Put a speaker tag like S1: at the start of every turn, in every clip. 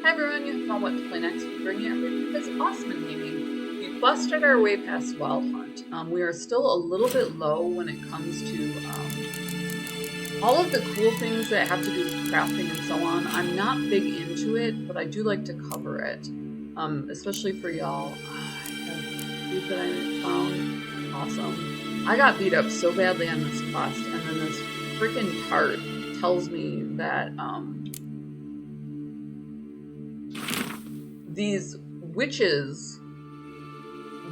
S1: Hi everyone, you have found what to play next. We bring you everything that's awesome in gaming. We've busted our way past Wild Hunt. We are still a little bit low when it comes to all of the cool things that have to do with crafting and so on. I'm not big into it, but I do like to cover it, especially for y'all. I have food that I found. Awesome. I got beat up so badly on this quest, and then this freaking tart tells me that these witches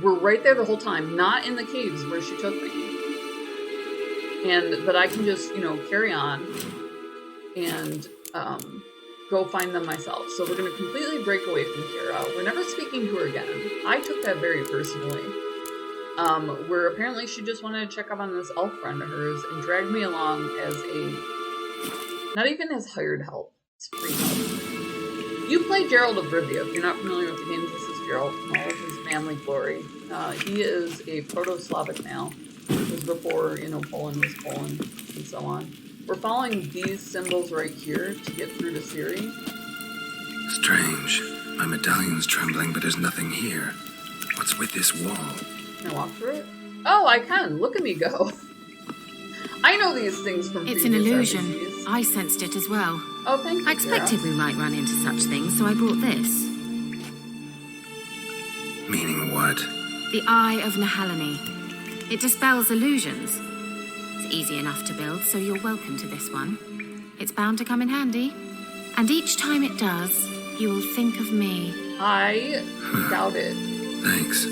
S1: were right there the whole time, not in the caves where she took me. And that I can just, carry on and go find them myself. So we're going to completely break away from Kira. We're never speaking to her again. I took that very personally. Where apparently she just wanted to check up on this elf friend of hers and dragged me along as not even as hired help. It's free help. You play Gerald of Rivia. If you're not familiar with the games, this is Gerald in all of his manly glory. He is a Proto-Slavic male. It was before, Poland was Poland and so on. We're following these symbols right here to get through to Ciri.
S2: Strange. My medallion's trembling, but there's nothing here. What's with this wall?
S1: Can I walk through it? Oh, I can. Look at me go. I know these things from
S3: It's an illusion.
S1: RPGs.
S3: I sensed it as well.
S1: Oh, thank you,
S3: I expected we might run into such things, so I brought this.
S2: Meaning what?
S3: The Eye of Nehaleni. It dispels illusions. It's easy enough to build, so you're welcome to this one. It's bound to come in handy. And each time it does, you will think of me.
S1: I doubt it.
S2: Thanks.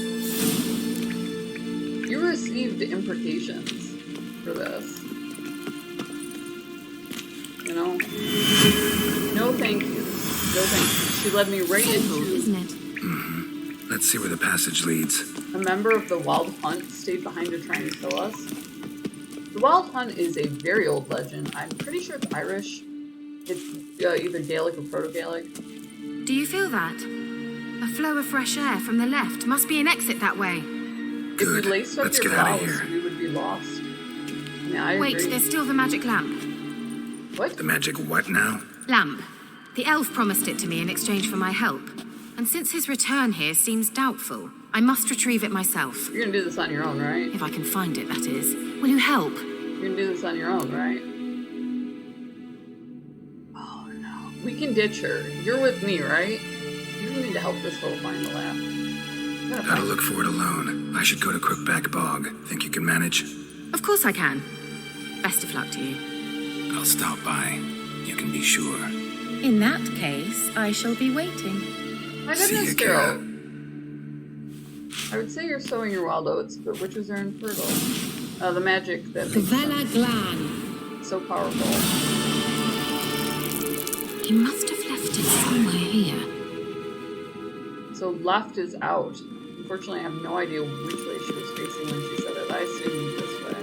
S1: You received imprecations for this. No thank you. No thank you. She led me right
S3: Simple,
S1: into...
S3: isn't it?
S2: Mm-hmm. Let's see where the passage leads.
S1: A member of the Wild Hunt stayed behind to try and kill us. The Wild Hunt is a very old legend. I'm pretty sure it's Irish. It's either Gaelic or Proto-Gaelic.
S3: Do you feel that? A flow of fresh air from the left. Must be an exit that way.
S2: Good.
S1: If you laced up
S2: Let's
S1: your
S2: get out of
S1: blouse,
S2: here.
S1: we would be lost. Yeah, I
S3: Wait,
S1: agree.
S3: there's still the magic lamp.
S1: What?
S2: The magic what now?
S3: Lamp. The elf promised it to me in exchange for my help. And since his return here seems doubtful, I must retrieve it myself.
S1: You're gonna do this on your own, right?
S3: If I can find it, that is. Will you help?
S1: You're gonna do this on your own, right? Oh no. We can ditch her. You're with me, right? You don't need to help this foe find the lamp.
S2: Gotta look for it alone. I should go to Crookback Bog. Think you can manage?
S3: Of course I can. Best of luck to you.
S2: I'll stop by. You can be sure.
S3: In that case, I shall be waiting.
S1: My
S2: See
S1: goodness,
S2: you,
S1: girl.
S2: Kira.
S1: I would say you're sowing your wild oats, but witches are infertile. The magic that makes
S3: Gvella
S1: them
S3: Glan.
S1: so powerful.
S3: He must have left it somewhere here.
S1: So left is out. Unfortunately, I have no idea which way she was facing when she said it. I assumed this way.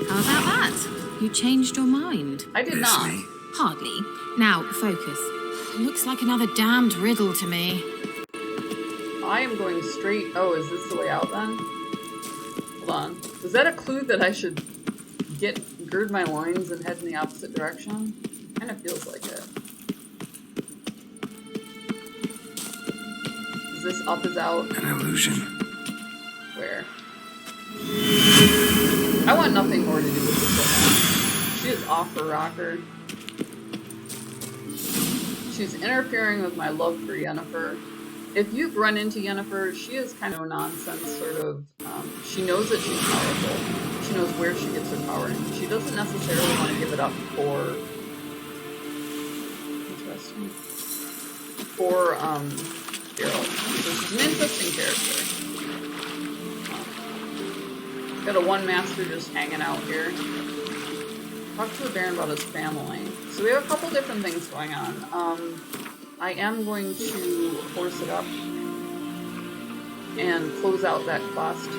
S3: How about that? You changed your mind.
S1: I did
S2: Miss
S1: not.
S2: me?
S3: Hardly. Now, focus. Looks like another damned riddle to me.
S1: I am going straight. Oh, is this the way out then? Hold on. Was that a clue that I should gird my loins and head in the opposite direction? Kind of feels like it. Is this up is out?
S2: An illusion.
S1: Where? I want nothing more to do with this woman. She is off her rocker. She's interfering with my love for Yennefer. If you've run into Yennefer, she is kind of a nonsense sort of, she knows that she's powerful. She knows where she gets her power and she doesn't necessarily want to give it up for, interesting, for, Geralt. So she's an interesting character. Got a one master just hanging out here. Talk to the Baron about his family. So we have a couple different things going on. I am going to force it up and close out that quest.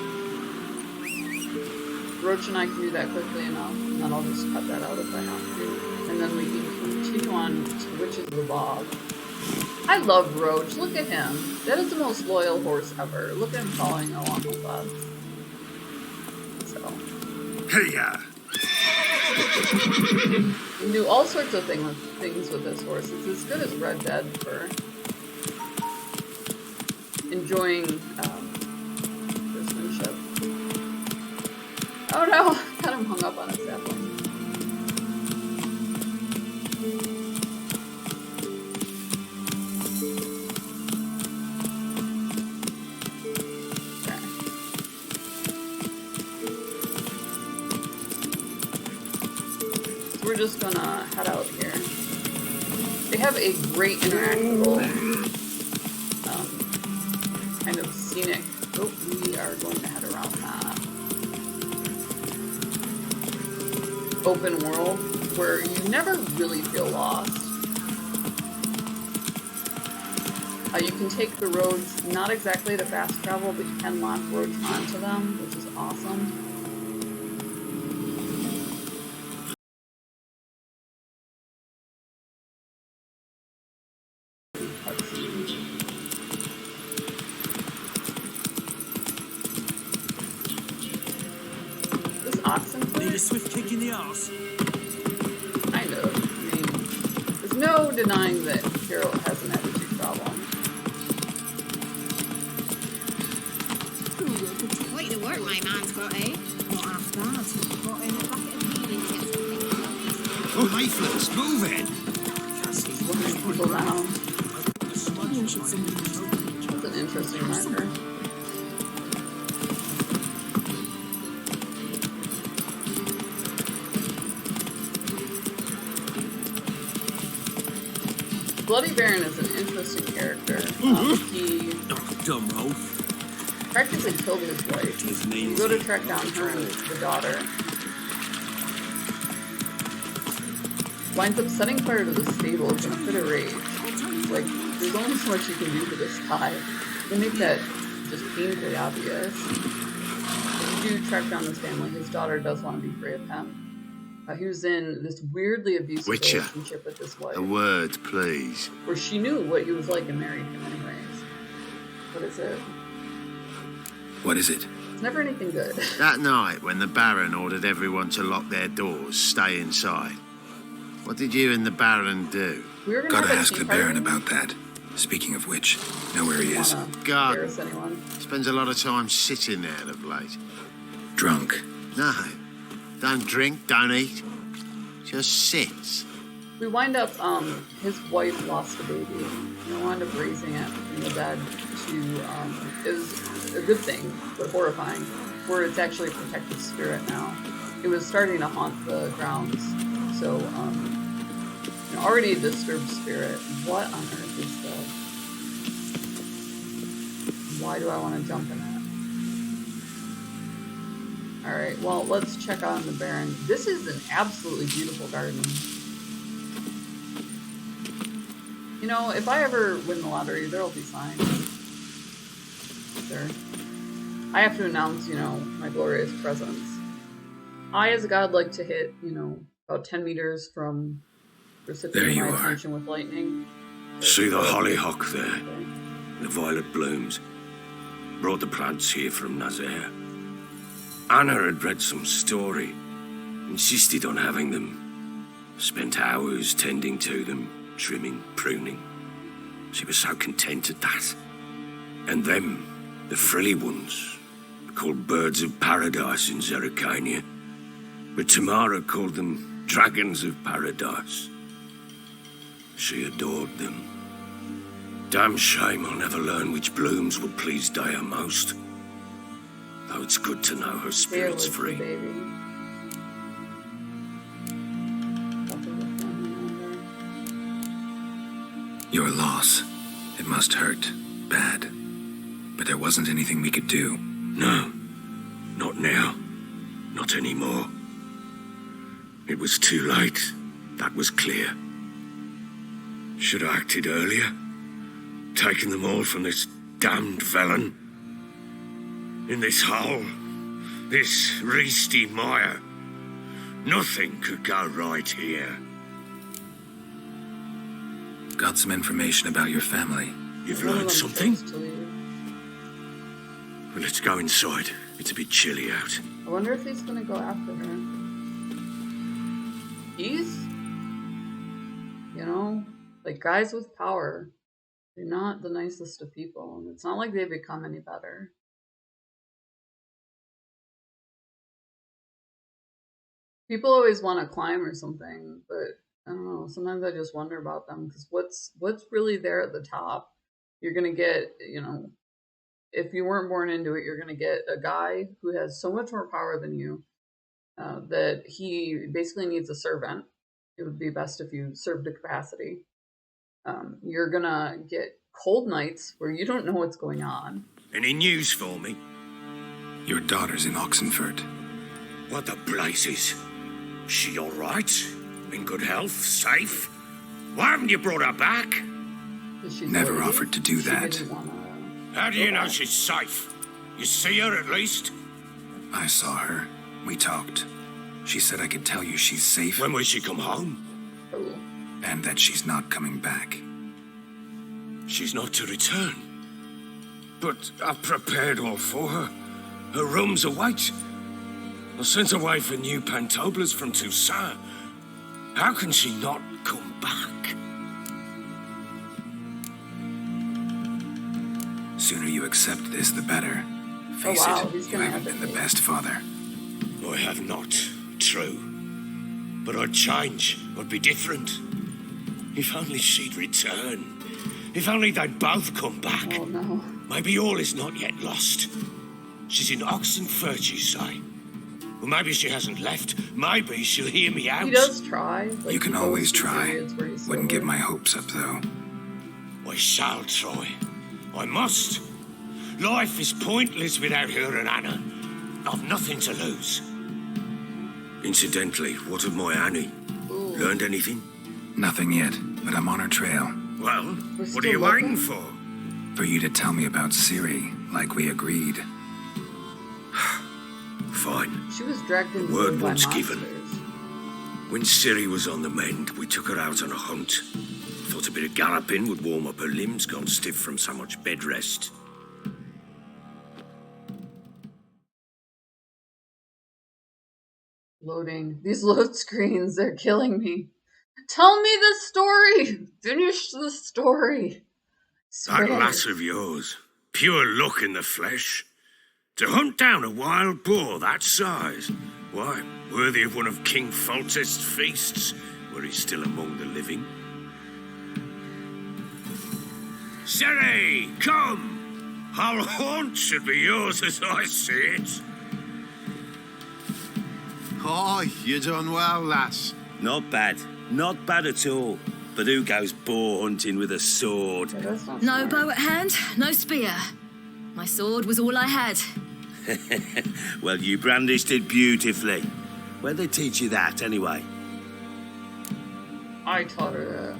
S1: Roach and I can do that quickly enough, and then I'll just cut that out if I have to. And then we can continue on to Witches of the Bog. I love Roach. Look at him. That is the most loyal horse ever. Look at him following along with us. So.
S2: Hey-ya!
S1: You can do all sorts of things with this horse. It's as good as Red Dead for enjoying horsemanship. Oh no! Got him hung up on a sapling. We're just gonna head out here. They have a great interactable, kind of scenic. Oh, we are going to head around that open world where you never really feel lost. You can take the roads, not exactly to fast travel, but you can lock roads onto them, which is awesome.
S4: Need a swift kick in the arse.
S1: Kind of. I mean, there's no denying that Hero has an attitude problem.
S3: Way to work, my man's got, eh? Not half bad. Got in a bucket of healing to get something.
S4: Oh, leaflets, move it!
S1: Looking people down. That's an interesting marker. Bloody Baron is an interesting character. He practically killed his wife. You go to track down her and the daughter. Winds up setting fire to the stables in a fit of rage. Like, there's only so much you can do to this guy. They make that just painfully obvious. If you do track down this family, his daughter does want to be free of him. He was in this weirdly abusive relationship with his wife.
S4: A word, please.
S1: Where she knew what he was like and married him anyways. What is it?
S2: What is it?
S1: It's never anything good.
S4: That night, when the Baron ordered everyone to lock their doors, stay inside, what did you and the Baron do?
S1: We were
S2: Gotta ask the Baron about that. Speaking of which, know where he is.
S4: God,
S1: embarrass anyone.
S4: spends a lot of time sitting there of late.
S2: Drunk.
S4: No, don't drink, don't eat. Just sits.
S1: We wind up, his wife lost a baby. We wound up raising it from the dead to, is a good thing, but horrifying, where it's actually a protective spirit now. It was starting to haunt the grounds, so, already a disturbed spirit. What on earth is this? Why do I want to jump in it? Alright, well, let's check on the Baron. This is an absolutely beautiful garden. You know, if I ever win the lottery, there'll be signs. There. I have to announce, my glorious presence. I, as a god, like to hit, about 10 meters from recipienting my attention with lightning.
S5: See the hollyhock there? The violet blooms. Brought the plants here from Nazaire. Anna had read some story. Insisted on having them. Spent hours tending to them, trimming, pruning. She was so content at that. And them, the frilly ones, called birds of paradise in Zerrikania. But Tamara called them dragons of paradise. She adored them. Damn shame I'll never learn which blooms would please Daya most. Though it's good to know her spirit's free.
S2: Your loss. It must hurt. Bad. But there wasn't anything we could do.
S5: No. Not now. Not anymore. It was too late. That was clear. Should have acted earlier. Taken them all from this damned felon. In this hole. This reesty mire. Nothing could go right here.
S2: Got some information about your family.
S5: You've learned something? Well, let's go inside. It's a bit chilly out.
S1: I wonder if he's gonna go after her. peace? You know, like guys with power, they're not the nicest of people, and it's not like they become any better. People always want to climb or something, but I don't know. Sometimes I just wonder about them because what's really there at the top? You're gonna get, you know, if you weren't born into it, you're gonna get a guy who has so much more power than you that he basically needs a servant. It would be best if you served to capacity. You're gonna get cold nights where you don't know what's going on.
S5: Any news for me?
S2: Your daughter's in Oxenford.
S5: What the blazes? She all right? In good health? Safe? Why haven't you brought her back?
S2: Never offered to do that.
S5: How do you know she's safe? You see her at least?
S2: I saw her. We talked. She said I could tell you she's safe.
S5: When will she come home?
S2: And that she's not coming back.
S5: She's not to return. But I've prepared all for her. Her rooms await. I sent away for new pantoblas from Toussaint. How can she not come back?
S2: Sooner you accept this, the better. Face it, you haven't been the best father.
S5: I have not, true. But I'd change, I'd be different. If only she'd return. If only they'd both come back.
S1: Oh no.
S5: Maybe all is not yet lost. She's in Oxenford, you say? Well, maybe she hasn't left. Maybe she'll hear me out.
S1: He does try. Like,
S2: you can always try. Wouldn't get my hopes up, though.
S5: I shall try. I must. Life is pointless without her and Anna. I've nothing to lose. Incidentally, what of my Annie?
S1: Ooh.
S5: Learned anything?
S2: Nothing yet, but I'm on her trail.
S5: Well, what are you waiting for?
S2: For you to tell me about Ciri, like we agreed.
S5: Fine.
S1: She was dragged into
S5: Word
S1: by
S5: once
S1: monsters.
S5: given. When Ciri was on the mend, we took her out on a hunt. Thought a bit of galloping would warm up her limbs, gone stiff from so much bed rest.
S1: Loading. These load screens, they're killing me. Tell me the story! Finish the story.
S5: That lass of yours, pure luck in the flesh. To hunt down a wild boar that size, why, worthy of one of King Foltest's feasts, were he still among the living. Ciri, come! Our haunt should be yours as I see it.
S4: Oh, you done well, lass.
S6: Not bad. Not bad at all. But who goes boar hunting with a sword?
S1: Yeah, that's not
S7: No
S1: smart.
S7: bow at hand, no spear. My sword was all I had.
S6: Well, you brandished it beautifully. Where'd they teach you that, anyway?
S1: I taught her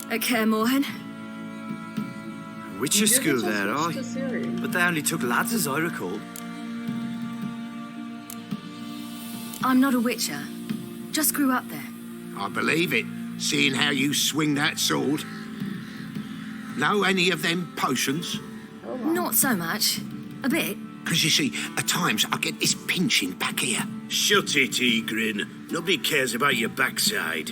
S1: that.
S7: At Kaer Morhen.
S4: Witcher
S1: You did
S4: school
S1: just
S4: there,
S1: switch
S4: aye?
S1: to Ciri.
S6: But they only took lads, as I recall.
S7: I'm not a witcher. Just grew up there.
S4: I believe it, seeing how you swing that sword. Know any of them potions?
S1: Oh, wow.
S7: Not so much. A bit.
S4: Because you see, at times I get this pinching back here.
S6: Shut it, Egrin. Nobody cares about your backside.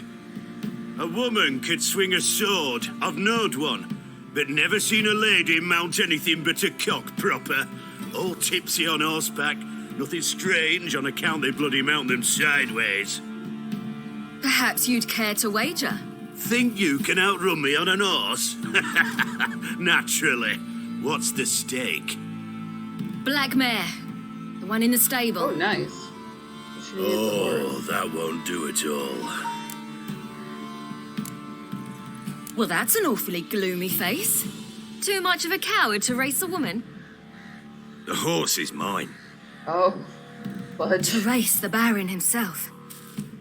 S6: A woman could swing a sword. I've knowed one. But never seen a lady mount anything but a cock proper. All tipsy on horseback. Nothing strange on account they bloody mount them sideways.
S7: Perhaps you'd care to wager.
S6: Think you can outrun me on an horse? Naturally. What's the stake?
S7: Black mare. The one in the stable.
S1: Oh, nice. She needs a horse.
S6: That won't do at all.
S7: Well, that's an awfully gloomy face. Too much of a coward to race a woman.
S5: The horse is mine.
S1: Oh, fudge.
S7: To race the Baron himself.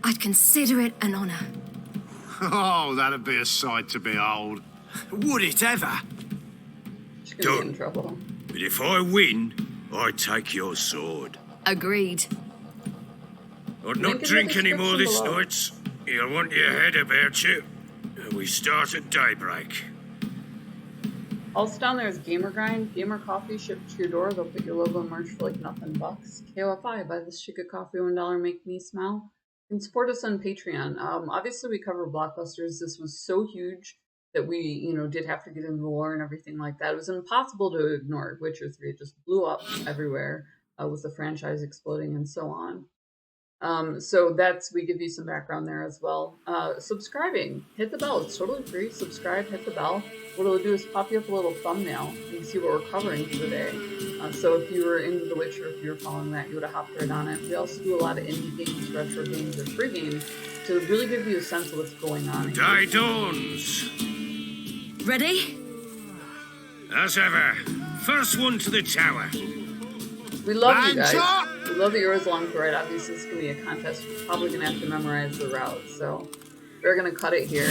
S7: I'd consider it an honor.
S4: Oh, that'd be a sight to behold.
S6: Would it ever?
S1: She's gonna get in
S5: Done.
S1: trouble.
S5: But if I win, I take your sword.
S7: Agreed.
S5: I'd
S1: Link
S5: not
S1: in the
S5: drink any more this
S1: description below.
S5: night. You'll want your head about you. We start at daybreak.
S1: Also down there is Gamer Grind, Gamer Coffee shipped to your door. They'll put your logo and merch for like nothing bucks. KOFI, buy this chica coffee, $1, make me smile. You can support us on Patreon. Obviously, we cover blockbusters. This was so huge that we, did have to get into the lore and everything like that. It was impossible to ignore. Witcher 3 just blew up everywhere with the franchise exploding and so on. So we give you some background there as well. Subscribing, hit the bell. It's totally free. Subscribe, hit the bell. What it'll do is pop you up a little thumbnail. You can see what we're covering for the day. So if you were into The Witcher, if you were following that, you would have hopped right on it. We also do a lot of indie games, retro games, or free games to really give you a sense of what's going on.
S5: Die dawns.
S7: Ready?
S5: As ever, first one to the tower.
S1: We love you guys. We love that you're always along for it. Obviously, it's going to be a contest. We're probably going to have to memorize the route. So we're going to cut it here.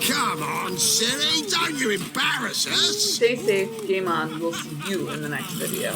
S6: Come on, silly. Don't you embarrass us.
S1: Stay safe. Game on. We'll see you in the next video.